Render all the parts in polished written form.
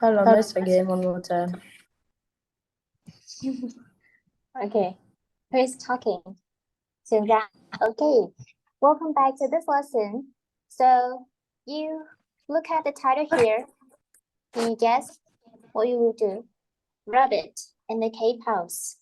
Hello, miss again one more time. Okay, who is talking? Trường Ra. Okay, welcome back to this lesson. So you look at the title here. Can you guess what you will do? Rabbit in the cave house.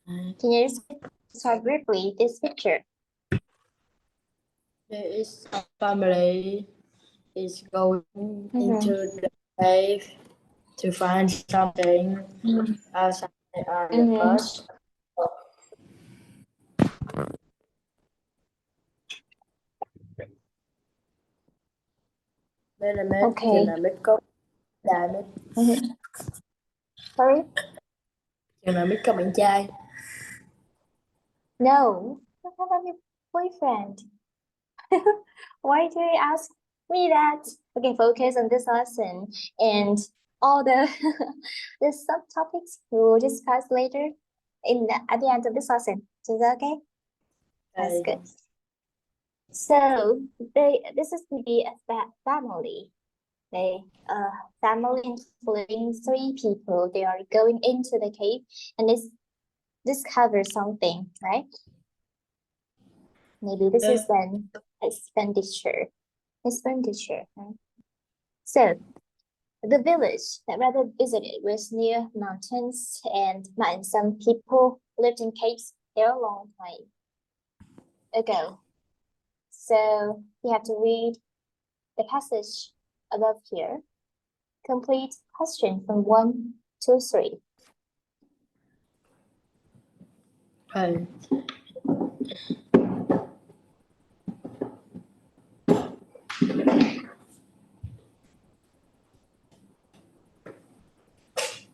Can you describe briefly this picture? There is a family is going into the cave to find something outside the bus. Đây là mét, Okay. trường là mét có đại mét. Sorry? Trường là mét có bạn trai. No, I don't have a boyfriend. Why do you ask me that? Okay, focus on this lesson and all the the subtopics we will discuss later at the end of this lesson. Is that okay? That's good. So this is to be a family. Family including 3 people. They are going into the cave and discover something, right? Maybe this is an expenditure. Right? So the village that Rabbit visited was near mountains and some people lived in caves there a long time ago. So you have to read the passage above here. Complete question from 1 to 3. Okay.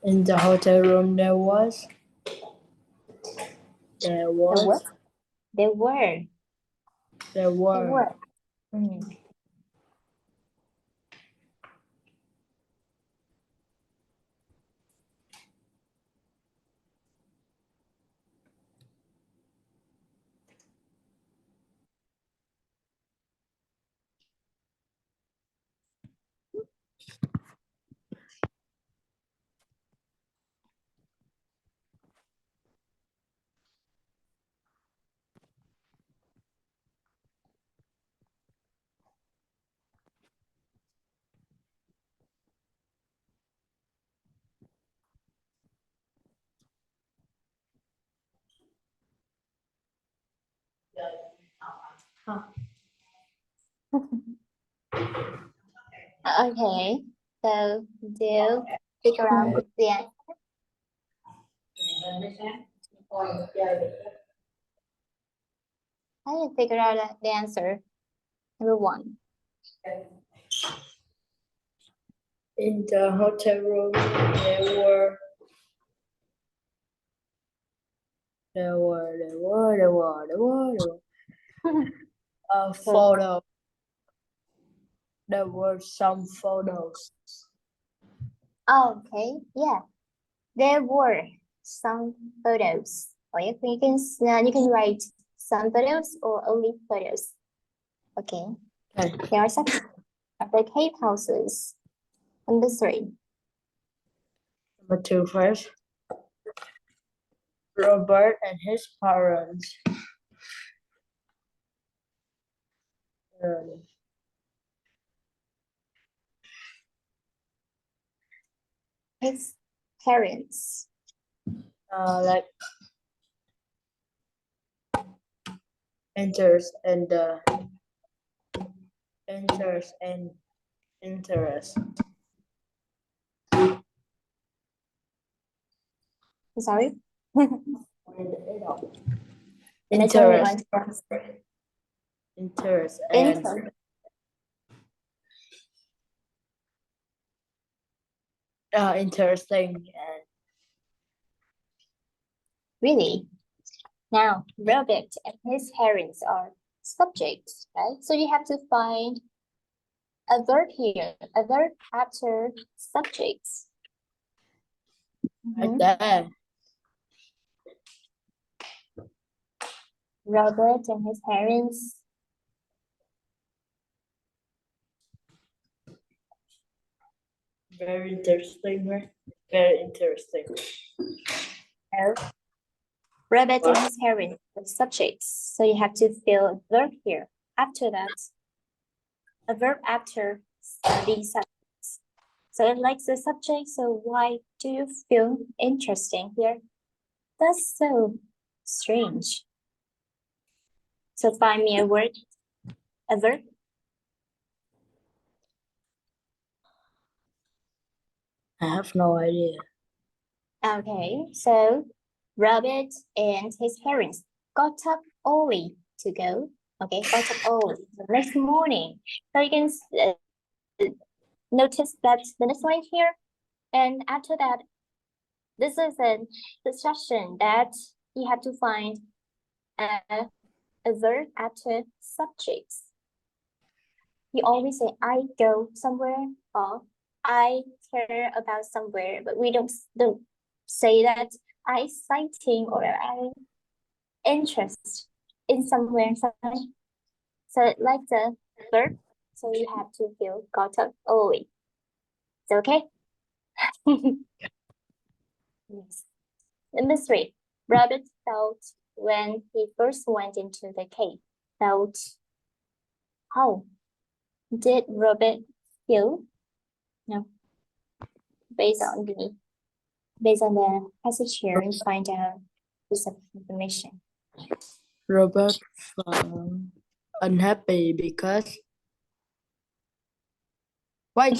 In the hotel room there were. Okay, so do you figure out the answer? How do you figure out the answer? Number 1. In the hotel room there were a photo. There were some photos. Okay, yeah. There were some photos. Or you can write some photos or only photos. Okay. There are some of the cave houses. Number 3. Number 2 first. Robert and his parents. His parents. Like enters and interest. Sorry? Interest and interesting and really. Now, Robert and his parents are subjects, right? So you have to find a verb here, a verb after subjects. like that. Robert and his parents. Very interesting, right? Very interesting. Rabbit and his parents are subjects, so you have to fill a verb here. After that, a verb after these subjects. So it likes the subject, so why do you feel interesting here? That's so strange. So find me a word, a verb. I have no idea. Okay, so Rabbit and his parents got up early to go. Okay, got up early the next morning. So you can notice that the next line here. And after that, this is a suggestion that you have to find a verb after subjects. You always say, I go somewhere or I care about somewhere, but we don't say that I citing or I interest in somewhere. So like the verb, so you have to feel got up early. It's okay? Yes. Number 3, Rabbit felt when he first went into the cave. Felt how did Rabbit feel? No, based on the passage here, and find out this information. Robert felt unhappy because why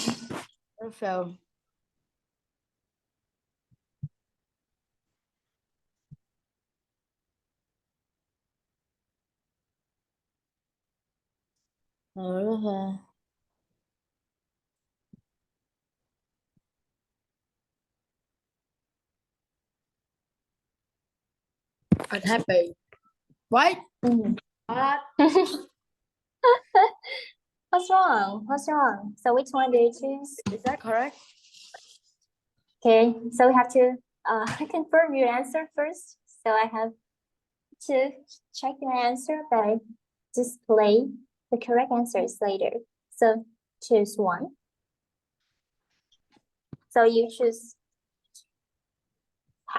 felt unhappy. Why? What? What's wrong? What's wrong? So which one do you choose? Is that correct? Okay, so we have to confirm your answer first. So I have to check your answer by display the correct answers later. So choose one. So you choose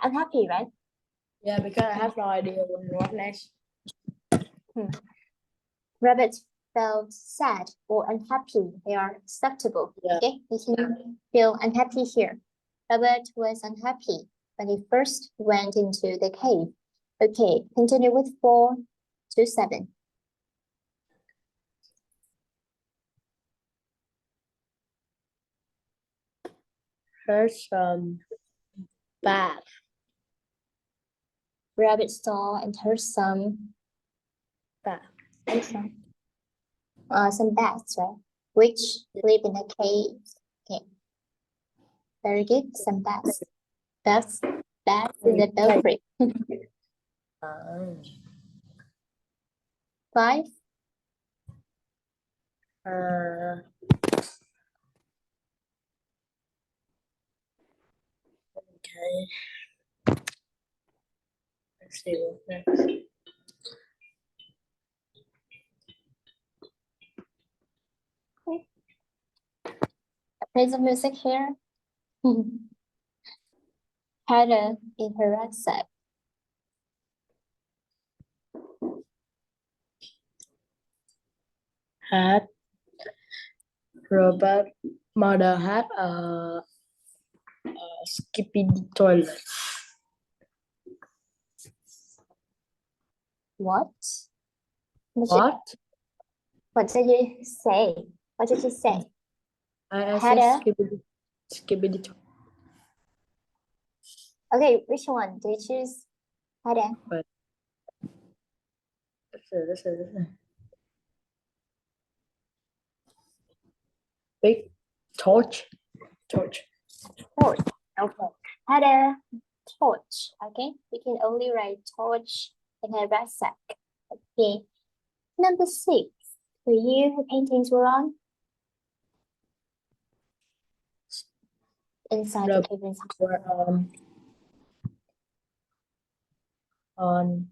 unhappy, right? Yeah, because I have no idea what next. Rabbit felt sad or unhappy. They are acceptable. Yeah. Okay, you can feel unhappy here. Rabbit was unhappy when he first went into the cave. Okay, continue with 4 to 7. Heard bath. Rabbit saw and heard some Bath. some bats, right? Which live in a cave. Okay, very good. Some bats. Bats in the belfry. 5. Okay. Let's see what next. Play some music here. Had a in her rucksack. Had Robert mother had a skipping toilet. What? What? What did you say? What did you say? I Had said a. skipping toilet. Okay, which one do you choose? Had a. Listen. Big torch. Torch. Okay. Had a torch. Okay. You can only write torch in a rucksack. Okay. Number 6. For you, the paintings were on? Inside the cave. Were on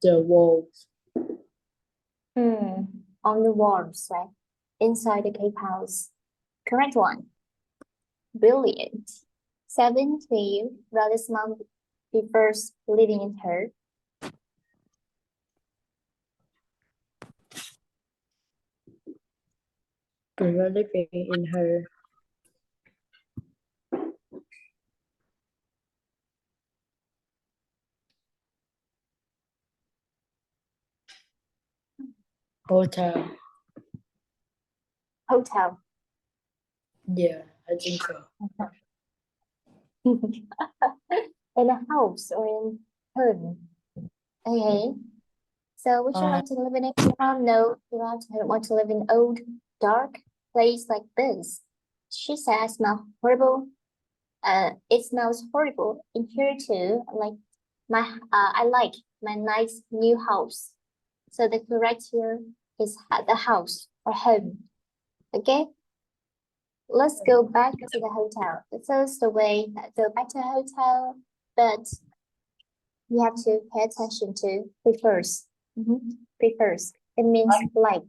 the walls. On the walls, right? Inside the cave house. Correct one. Brilliant. 7 to rather small prefers living in her. Prefer living in her hotel. Hotel. Yeah, I think so. In a house or in home. Okay. So would you like to live in a farm? No, you don't want to live in old, dark place like this. She says, smell horrible. It smells horrible in here too. I like my nice new house. So the correct here is the house or home. Okay. Let's go back to the hotel. So it's the way that go back to the hotel, but you have to pay attention to prefers. Prefers. It means like.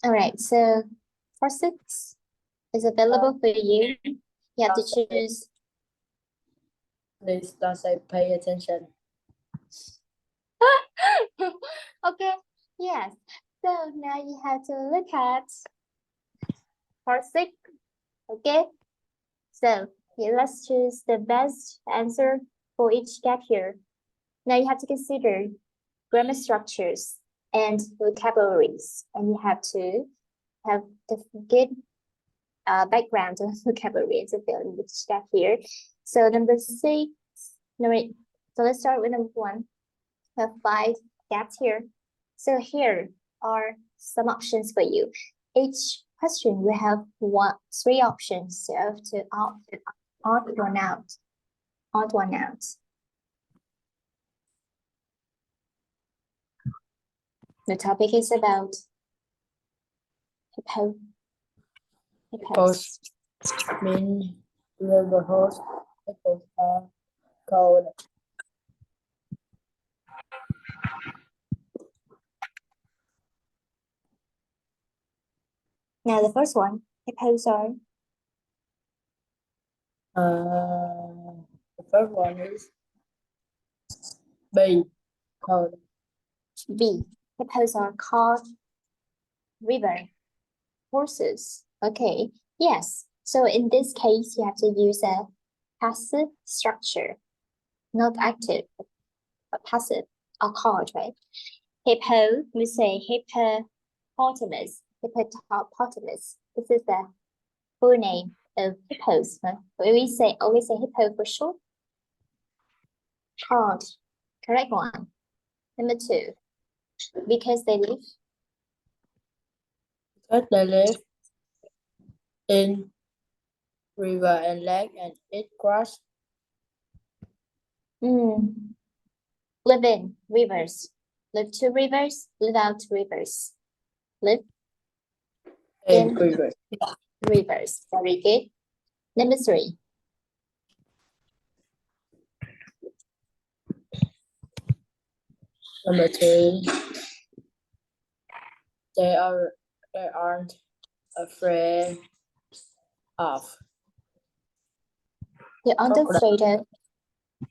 All right. So for 6 is available for you. You have to choose. Please don't say pay attention. Okay. Yes. So now you have to look at part 6. Okay. So yeah, let's choose the best answer for each gap here. Now you have to consider grammar structures and vocabularies, and you have to have the good background of vocabulary to fill in each gap here. So so let's start with number 1. We have 5 gaps here. So here are some options for you. Each question we have 3 options. So to odd one out. Odd one out. The topic is about Hippos mean river horse. Hippos are cold. Now the first one, hippos are. The first one is B. Cold. B. Hippos are called river horses. Okay. Yes. So in this case, you have to use a passive structure, not active, but passive or called, right? Hippo, we say hippopotamus. Hippopotamus. This is the full name of hippos. Right? We always say hippo for short. Called. Correct one. Number 2. Because they live. Because they live in river and lake and eat grass. Live in rivers. Live to rivers, live out rivers. Live in rivers. Rivers. Very good. Number 3. Number 2. They aren't afraid of. They aren't afraid of.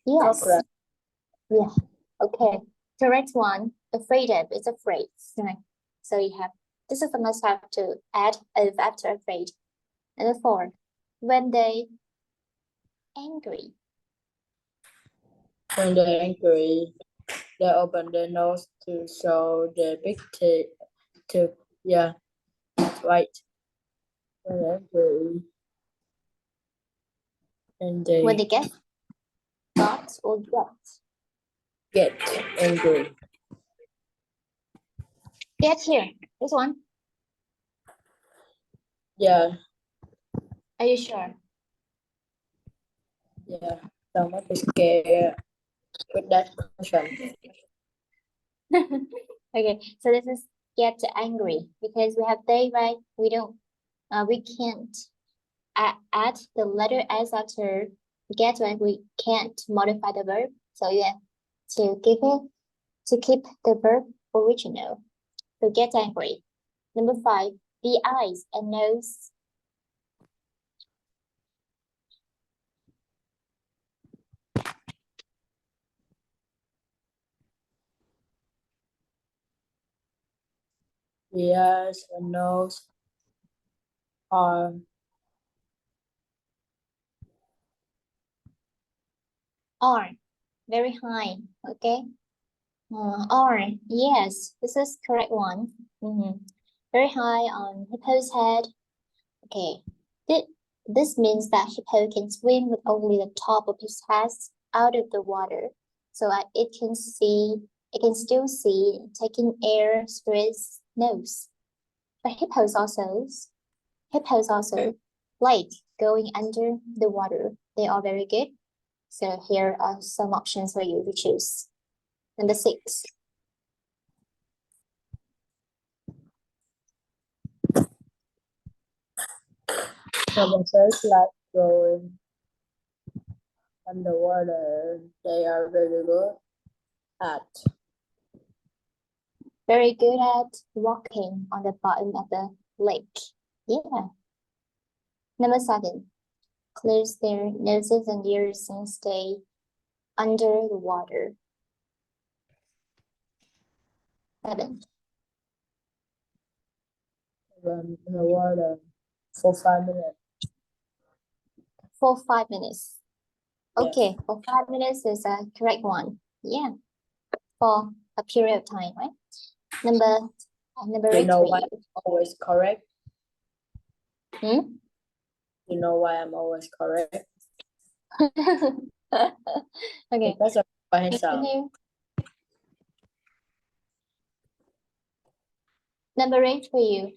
Yes. Crocodile. Yeah. Okay. Correct one. Afraid of is afraid. Right. So you have this is a must have to add of after afraid. Number 4. When they angry. When they're angry, they open their nose to show their big teeth. Yeah, that's right. When they're angry, and When they get or get angry. Get here. This one. Yeah. Are you sure? Yeah. Don't be scared with that question. Okay, so this is get angry because we have they, right? We can't add the letter S after get, right? We can't modify the verb. So yeah, to keep the verb original. So get angry. Number 5, the eyes and nose. The eyes and nose are very high. Okay. Are, yes, this is correct one. Very high on hippo's head. Okay. This means that hippo can swim with only the top of his head out of the water, so that it can still see taking air through its nose. But hippos also like going under the water. They are very good. So here are some options for you to choose. Number 6. the fish like going underwater. They are very good at Walking on the bottom of the lake. Yeah. Number 7. Close their noses and ears and stay under the water. 7. in the water for 5 minutes. For 5 minutes. Okay, Yes. for 5 minutes is a correct one. Yeah. For a period of time, right? Number 8 know for why you. I'm always correct? Hmm? You know why I'm always correct? Okay. Because of by himself. Continue. Number 8 for you.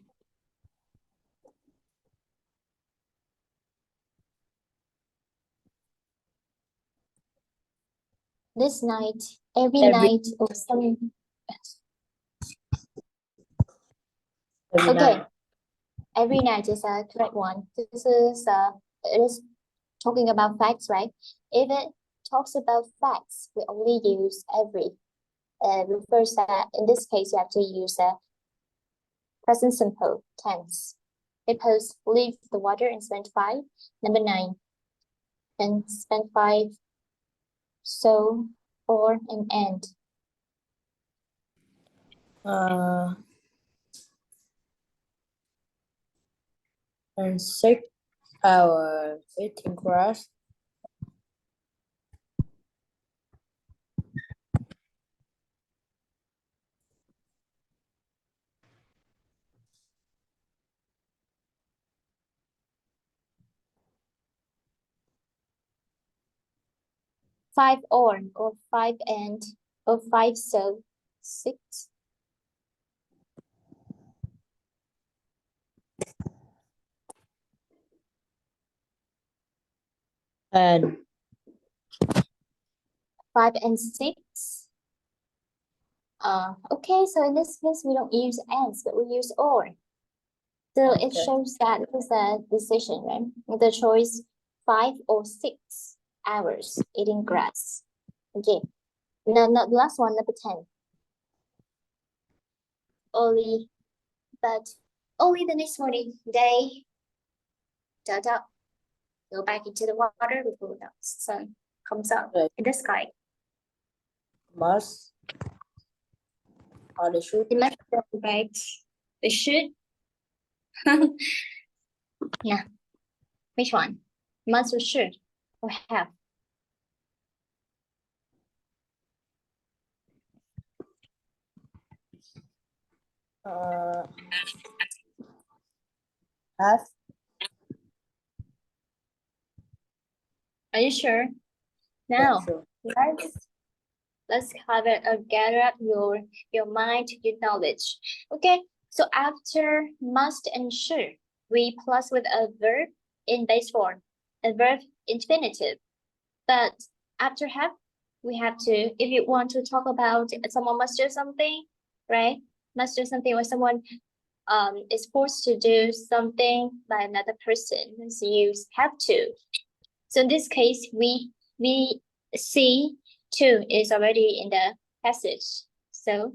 This night, every night or some. Every night. Every night is a correct one. This is it is talking about facts, right? If it talks about facts, we only use every. Refers that in this case you have to use a present simple tense. Hippos leave the water and spend 5. Number 9. And spend 5. So or an end. And 6 hours eating grass. Five or 5 and or 5 so 6. And 5 and 6. Okay, so in this case we don't use ands, but we use or. So it shows that it is a decision, right? The choice 5 or 6 hours eating grass. Okay. Now, the last one, number 10. Only the next morning they go back into the water before the sun comes out in the sky. Must. Or they should. They must go back. They should. Yeah. Which one? Must or should or have? Have. Are you sure? Now, Sure. let's have it gather up your mind, your knowledge. Okay, so after must and should, we plus with a verb in base form, a verb infinitive. But after have, we have to, if you want to talk about someone must do something, right? Must do something, or someone is forced to do something by another person, so you have to. So in this case, we see to is already in the passage. So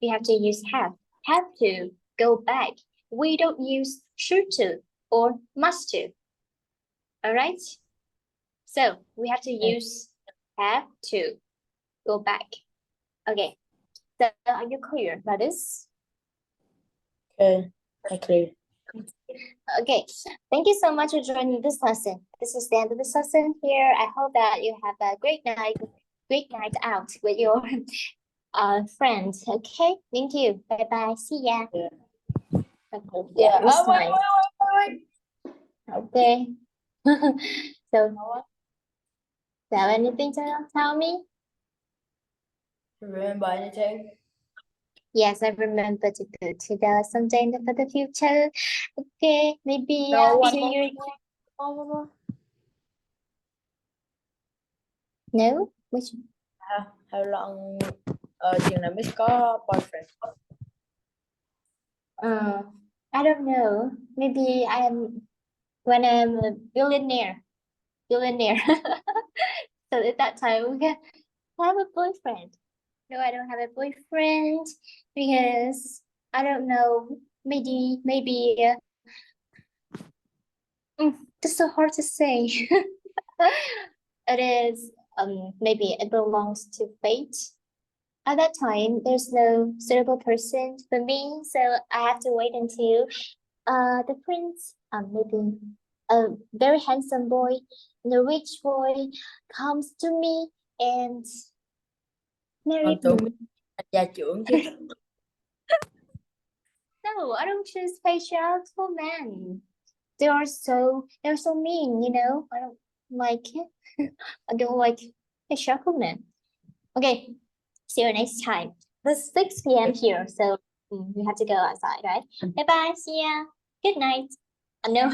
we have to use have to, go back. We don't use should to or must to. All right. So we have to use have to, go back. Okay. So are you clear about this? Okay, clear. Okay, thank you so much for joining this lesson. This is the end of this lesson here. I hope that you have a great night out with your friends. Okay, thank you. Bye bye. See ya. Yeah. Okay, Yeah. it was Oh, nice. wait. Okay. So, do you have anything to tell me? Remember anything? Yes, I remember to go to the someday for the future. Okay, maybe No, one to more. your More. no, which How long chừng nào Miss có boyfriend? I don't know. Maybe when I'm a billionaire. So at that time we can have a boyfriend. No, I don't have a boyfriend because I don't know. Maybe it's so hard to say. It is maybe it belongs to fate. At that time, there's no suitable person for me, so I have to wait until the prince, maybe a very handsome boy, and a rich boy comes to me and marry me. Gia trưởng chứ. No, I don't choose patriarchal men. They're so mean, you know. I don't like it. I don't like patriarchal men. Okay, see you next time. It's 6 p.m. here, so we have to go outside, right? Bye bye. See ya. Good night. No,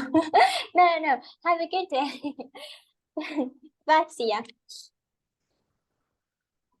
no. Have a good day. Bye. See ya.